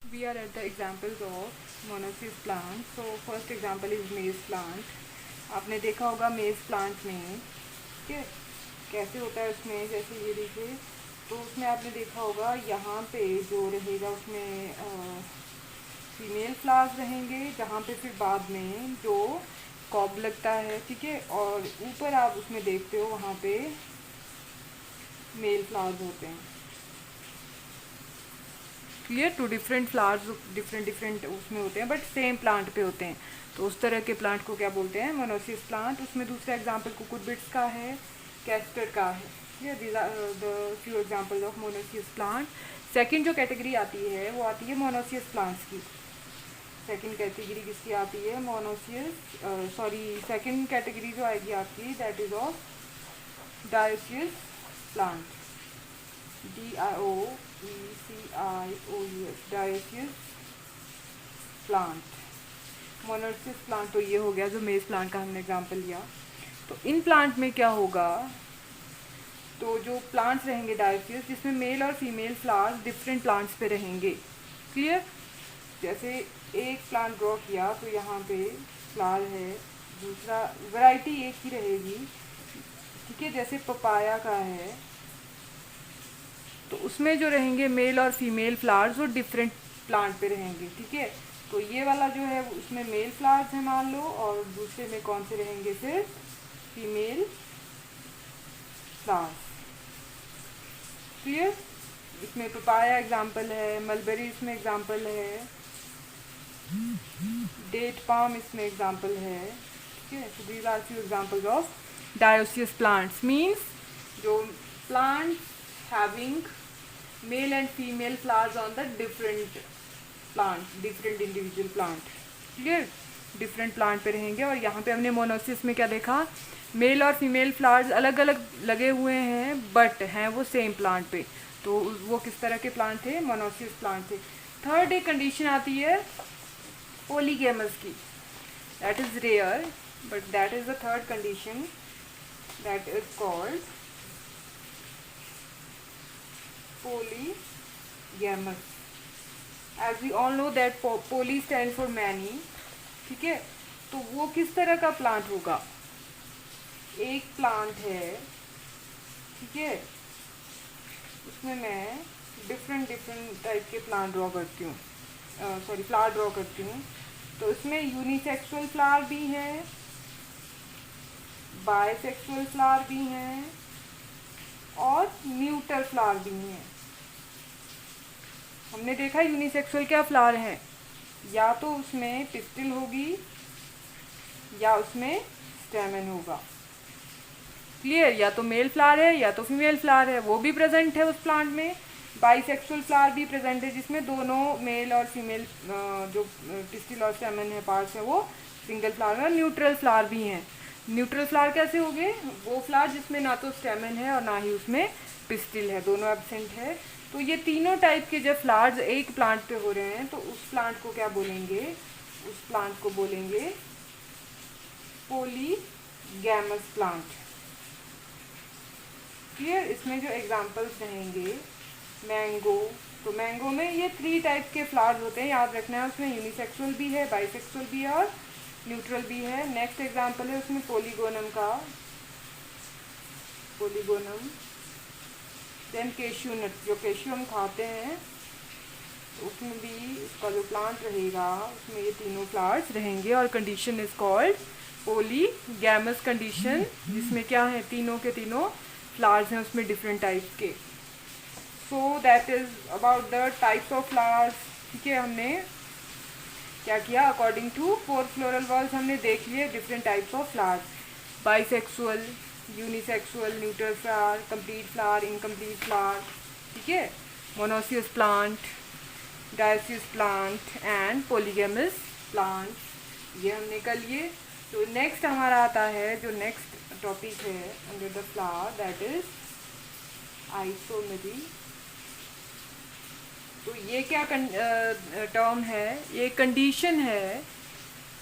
We are at the examples of monoecious plant. So first example is maize plant. आपने देखा होगा मेज plant में, ठीक है, कैसे होता है उसमें, जैसे ये देखिए, तो उसमें आपने देखा होगा यहाँ पे जो रहेगा उसमें फीमेल फ्लावर्स रहेंगे, जहाँ पे फिर बाद में जो कॉब लगता है, ठीक है, और ऊपर आप उसमें देखते हो वहाँ पे मेल फ्लावर्स होते हैं। Clear, two different flowers different different उसमें होते हैं बट सेम प्लांट पे होते हैं, तो उस तरह के प्लांट को क्या बोलते हैं, मोनोसिस प्लांट। उसमें दूसरा एग्जांपल कुकुरबिट्स का है, कैस्टर का है। ये these are the few examples of monoecious plant. Second जो कैटेगरी आती है वो आती है मोनोसियस प्लांट्स की। सेकंड कैटेगरी किसकी आती है, मोनोसियस, सॉरी, सेकंड कैटेगरी जो आएगी आपकी that is of dioecious plant, DIOECIOUS, dioecious plant. Monoecious plant तो ये हो गया जो मेज प्लांट का हमने एग्जांपल लिया। तो इन प्लांट में क्या होगा, तो जो प्लांट्स रहेंगे डायोसियस, जिसमें मेल और फीमेल फ्लावर्स डिफरेंट प्लांट्स पे रहेंगे। क्लियर, जैसे एक प्लांट ड्रॉ किया तो यहाँ पे फ्लावर है, दूसरा वैरायटी एक ही रहेगी, ठीक है, जैसे पपाया का है, तो उसमें जो रहेंगे मेल और फीमेल फ्लावर्स वो डिफरेंट प्लांट पे रहेंगे, ठीक है। तो ये वाला जो है उसमें मेल फ्लावर्स है मान लो, और दूसरे में कौन से रहेंगे फिर, फीमेल फ्लावर्स। क्लियर, इसमें पपाया एग्जाम्पल है, मलबेरी इसमें एग्जाम्पल है, डेट पाम इसमें एग्जाम्पल है, ठीक है। तो these are few examples of dioecious plants, means जो plants having male and female flowers on the different plant, different individual plant. Clear, different plant पे रहेंगे। और यहाँ पे हमने मोनोसिस में क्या देखा, मेल और फीमेल फ्लावर्स अलग अलग लगे हुए हैं बट हैं वो सेम प्लांट पे, तो वो किस तरह के प्लांट थे, मोनोसिस प्लांट थे। थर्ड एक कंडीशन आती है पॉलीगैमस की, that is rare but that is the third condition, that is called polygamous. As we all know that poly stand for many, ठीक है। तो वो किस तरह का प्लांट होगा, एक प्लांट है, ठीक है, उसमें मैं डिफरेंट डिफरेंट टाइप के प्लांट ड्रॉ करती हूँ, सॉरी फ्लावर ड्रॉ करती हूँ। तो इसमें यूनिसेक्सुअल फ्लावर भी हैं, बायसेक्सुअल फ्लावर भी हैं और न्यूट्रल फ्लावर भी हैं। हमने देखा यूनिसेक्सुअल क्या फ्लावर है, या तो उसमें पिस्टिल होगी या उसमें स्टेमन होगा। क्लियर, या तो मेल फ्लावर है या तो फीमेल फ्लावर है, वो भी प्रेजेंट है उस प्लांट में। बाइसेक्सुअल फ्लावर भी प्रेजेंट है जिसमें दोनों मेल और फीमेल जो पिस्टिल और स्टेमन है पार्ट्स है वो सिंगल फ्लावर है। न्यूट्रल फ्लावर भी हैं। न्यूट्रल फ्लावर कैसे हो गए, वो फ्लावर जिसमें ना तो स्टेमन है और ना ही उसमें पिस्टिल है, दोनों एब्सेंट है। तो ये तीनों टाइप के जब फ्लावर्स एक प्लांट पे हो रहे हैं तो उस प्लांट को क्या बोलेंगे, उस प्लांट को बोलेंगे पॉलीगैमस प्लांट। क्लियर, इसमें जो एग्जांपल्स रहेंगे, मैंगो, तो मैंगो में ये 3 टाइप के फ्लावर्स होते हैं, याद रखना है। उसमें यूनिसेक्सुअल भी है, बाइसेक्सुअल भी है और न्यूट्रल भी है। नेक्स्ट एग्जांपल है उसमें पोलीगोनम का, पोलीगोनम। देन केश्यू नट, जो केश्यू हम खाते हैं, तो उसमें भी उसका जो प्लांट रहेगा उसमें ये तीनों फ्लावर्स रहेंगे और condition is called polygamous condition, जिसमें क्या है, तीनों के तीनों फ्लावर्स हैं उसमें डिफरेंट टाइप्स के। So that is about the types of flowers, ठीक है। हमने क्या किया, अकॉर्डिंग टू 4 फ्लोरल वॉल्स हमने देख लिए different types of flowers, bisexual, unisexual, neutral flower, complete flower, incomplete flower, ठीक है, monoecious plant, dioecious plant and polygamous plant, ये हमने कर लिए। तो नेक्स्ट हमारा आता है, जो नेक्स्ट टॉपिक है under the flower, that is isomery. तो ये क्या टर्म है, ये कंडीशन है,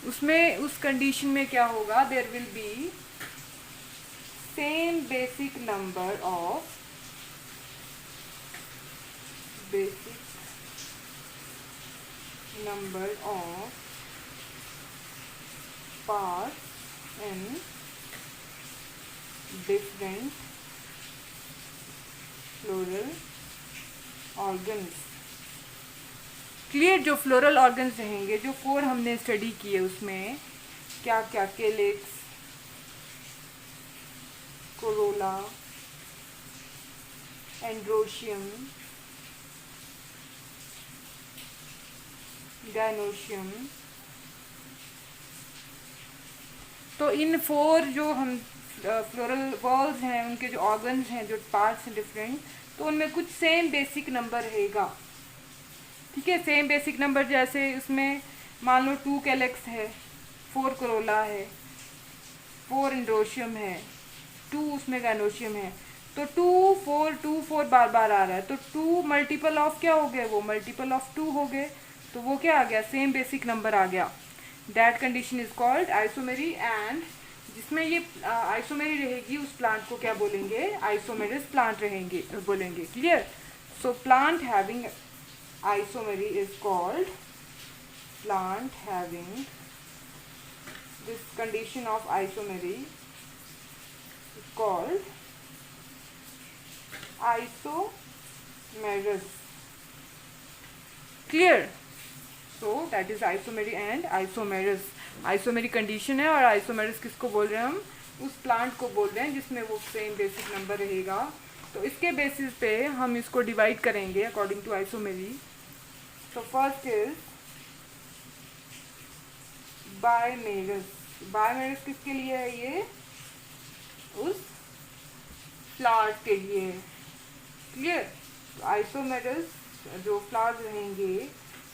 उसमें उस कंडीशन में क्या होगा, there will be same basic number of basic number of parts in different floral organs. Clear, जो फ्लोरल ऑर्गन्स रहेंगे, जो 4 हमने स्टडी किए उसमें क्या क्या, केलिक्स, कोरोला, एंड्रोशियम, गायनोशियम, तो इन 4 जो हम फ्लोरल वॉल्स हैं, उनके जो ऑर्गन्स हैं, जो पार्ट्स हैं डिफरेंट, तो उनमें कुछ सेम बेसिक नंबर रहेगा. ठीक है, सेम बेसिक नंबर, जैसे उसमें मान लो 2 कैलेक्स है, 4 कोरोला है, 4 एंड्रोशियम है, 2 उसमें गायनोशियम है, तो 2 4 बार बार आ रहा है, तो 2 मल्टीपल ऑफ क्या हो गए, वो मल्टीपल ऑफ 2 हो गए, तो वो क्या आ गया, सेम बेसिक नंबर आ गया. That condition is called isomery. And जिसमें ये आइसोमेरी रहेगी उस प्लांट को क्या बोलेंगे, आइसोमेरस प्लांट रहेंगे बोलेंगे. Clear. So plant having isomery is called, plant having this condition of isomery is called isomerous. Clear. So that is isomery and isomerous. isomery condition है, और isomerous किसको बोल रहे हैं हम, उस प्लांट को बोल रहे हैं जिसमें वो सेम बेसिक नंबर रहेगा. तो इसके बेसिस पे हम इसको डिवाइड करेंगे अकॉर्डिंग टू आइसोमेरी. तो फर्स्ट इज बायमेरस. बायमेरस किसके लिए है, ये उस फ्लावर्स के लिए है. क्लियर. तो आइसोमेरस जो फ्लावर्स रहेंगे,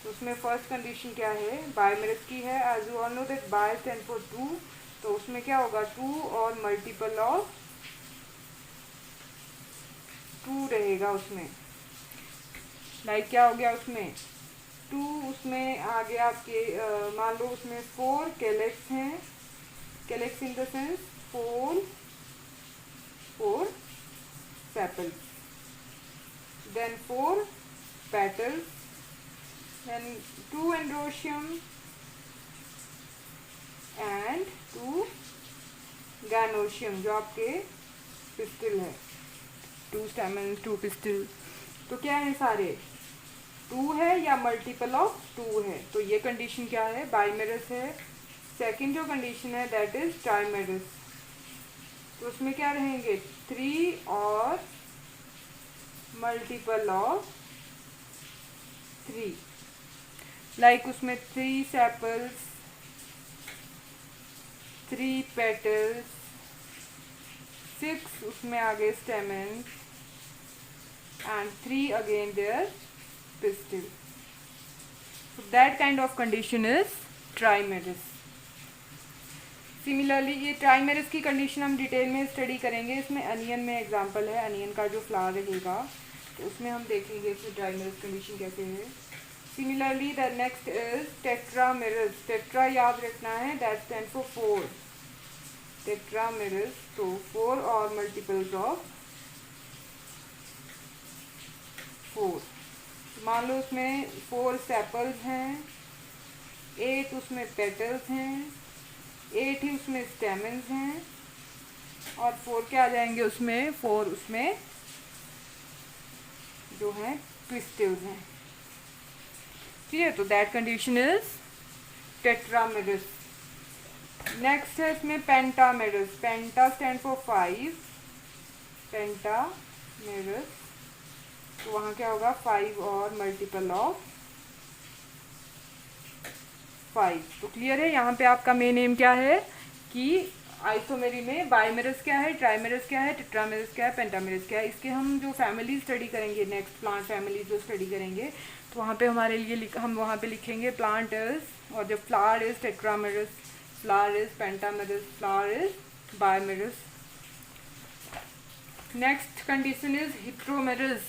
तो उसमें फर्स्ट कंडीशन क्या है, बायमेरस की है. As you all know that bi stand for 2, तो उसमें क्या होगा, 2 और मल्टीपल ऑफ 2 रहेगा उसमें. लाइक क्या हो गया उसमें, 2 उसमें आ गया आपके, मान लो उसमें 4 कैलेक्स हैं, calyx in the sense 4 sepals, then 4 petals, then 2 androecium and 2 gynoecium जो आपके पिस्टिल है, 2 स्टेमन 2 पिस्टिल. तो क्या है, सारे 2 है या मल्टीपल ऑफ 2 है. तो ये कंडीशन क्या है, बाइमेरस है. सेकंड जो कंडीशन है दैट इज ट्राइमेरस. तो उसमें क्या रहेंगे, 3 और मल्टीपल ऑफ 3. लाइक उसमें 3 सेपल्स, 3 पेटल्स, 6 उसमें आगे स्टेमन and 3 again their pistil. So that kind of condition is trimerous. Similarly ये trimerous की कंडीशन हम डिटेल में स्टडी करेंगे. इसमें अनियन में एग्जांपल है, अनियन का जो फ्लावर रहेगा, तो उसमें हम देखेंगे इसमें trimerous कंडीशन कैसे है. Similarly the next is tetramerous. Tetra याद रखना है, that stands for 4. tetramerous, तो 4 और मल्टीपल्स ऑफ 4. मान लो उसमें 4 सेपल्स हैं, 8 उसमें पेटल्स हैं, 8 ही उसमें स्टेमन्स हैं, और 4 क्या आ जाएंगे उसमें, 4 उसमें जो हैं पिस्टिल्स हैं. ठीक है. तो that condition is tetramerous. Next है इसमें pentamerous. Penta stand for 5. Pentamerous, तो वहाँ क्या होगा, 5 और मल्टीपल ऑफ 5. तो क्लियर है. यहाँ पे आपका मेन एम क्या है कि आइसोमेरी में बाइमेरस क्या है, ट्राइमेरस क्या है, टेट्रामेरस क्या है, पेंटामेरस क्या है. इसके हम जो फैमिली स्टडी करेंगे, नेक्स्ट प्लांट फैमिली जो स्टडी करेंगे, तो वहाँ पे हमारे लिए हम वहाँ पे लिखेंगे प्लांट इज, और जब flower is tetramerous, flower is pentamerous, flower is bimerous. Next condition is heteromerous.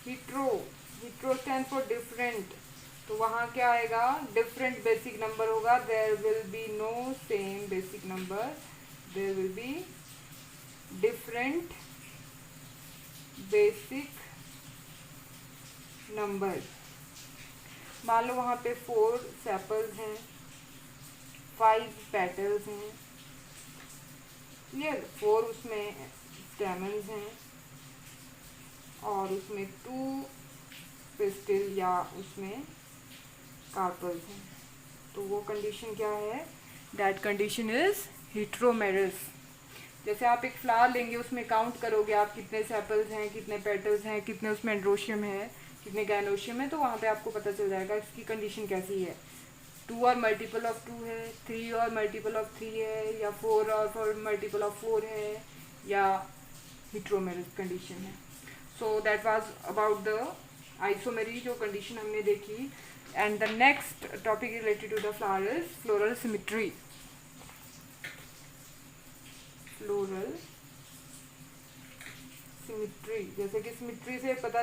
Hetero stand for different. तो वहाँ क्या आएगा, डिफरेंट बेसिक नंबर होगा. There will be no same basic number, there will be different basic number. मान लो वहाँ पे 4 sepals हैं, 5 पेटल्स हैं, क्लियर। 4 उसमें स्टेमन्स हैं और उसमें 2 पिस्टिल या उसमें कार्पल्स हैं। तो वो कंडीशन क्या है? That condition is heteromerous. जैसे आप एक फ्लावर लेंगे, उसमें काउंट करोगे आप कितने सेपल्स हैं, कितने पेटल्स हैं, कितने उसमें एंड्रोशियम है, कितने गैनोशियम है, तो वहाँ पे आपको पता चल जाएगा इसकी कंडीशन कैसी है। 2 और मल्टीपल ऑफ 2 है, 3 और मल्टीपल ऑफ 3 है, या 4 और मल्टीपल ऑफ 4 है, या हेटेरोमेरस कंडीशन है। So that was about the isomery जो कंडीशन हमने देखी। And the next topic related to the flower is floral symmetry. Floral symmetry, जैसे कि सिमेट्री से पता